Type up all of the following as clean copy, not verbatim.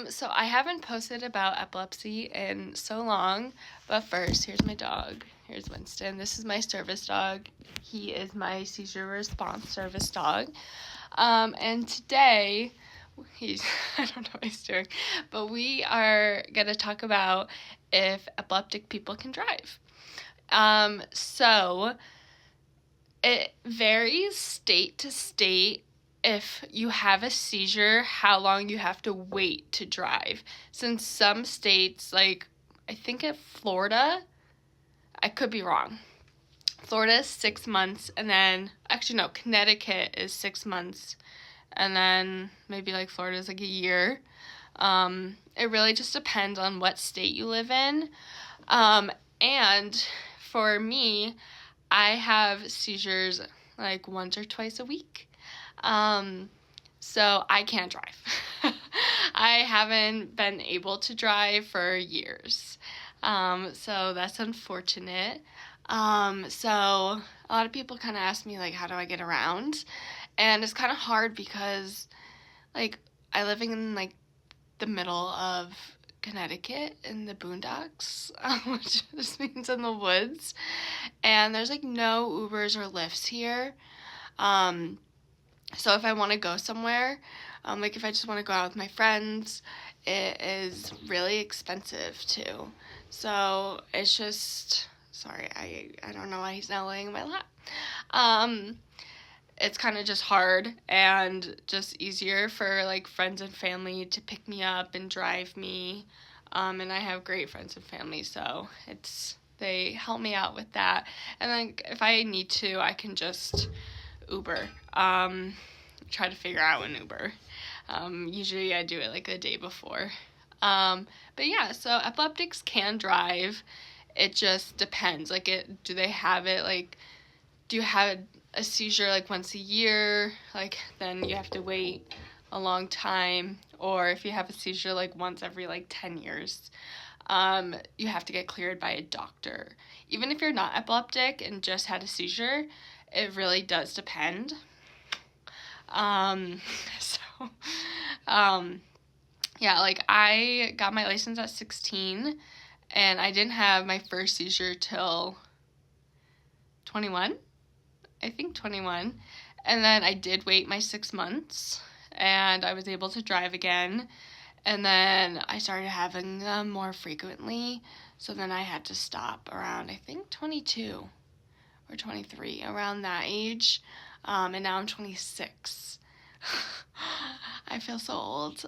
So I haven't posted about epilepsy in so long, but first, here's my dog. Here's Winston. This is my service dog. He is my seizure response service dog. And today, I don't know what he's doing, but we are going to talk about if epileptic people can drive. So it varies state to state. If you have a seizure, how long you have to wait to drive. Since some states, like I think at Florida, I could be wrong. Florida is 6 months, and then, actually no, Connecticut is 6 months, and then maybe like Florida is like a year. It really just depends on what state you live in. And for me, I have seizures like once or twice a week. So I can't drive. I haven't been able to drive for years. So that's unfortunate. So a lot of people kind of ask me, like, how do I get around? And it's kind of hard because, like, I live in, like, the middle of Connecticut in the boondocks, which just means in the woods. And there's, like, no Ubers or Lyfts here. So if I want to go somewhere, like if I just want to go out with my friends, it is really expensive too. So it's just, sorry, I don't know why he's now laying in my lap. It's kind of just hard and just easier for like friends and family to pick me up and drive me. And I have great friends and family, so they help me out with that. And then if I need to, I can just Uber. Try to figure out an Uber. Usually I do it like a day before. But yeah, so epileptics can drive. It just depends. Like, do they have it, like, do you have a seizure like once a year? Like, then you have to wait a long time. Or if you have a seizure like once every like 10 years, you have to get cleared by a doctor. Even if you're not epileptic and just had a seizure, it really does depend. Yeah, like I got my license at 16 and I didn't have my first seizure till 21, I think 21. And then I did wait my 6 months and I was able to drive again. And then I started having them more frequently. So then I had to stop around, I think 22 or 23, around that age. And now I'm 26. I feel so old.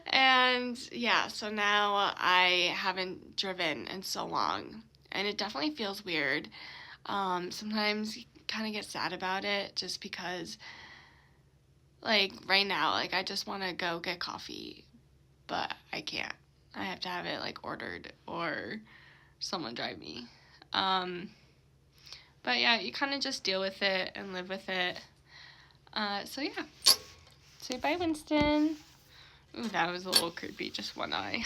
And yeah, so now I haven't driven in so long, and it definitely feels weird. Sometimes you kind of get sad about it just because, like, right now, like, I just want to go get coffee, but I can't. I have to have it, like, ordered or someone drive me. But yeah, you kind of just deal with it and live with it. So yeah. Say bye, Winston. Ooh, that was a little creepy, just one eye.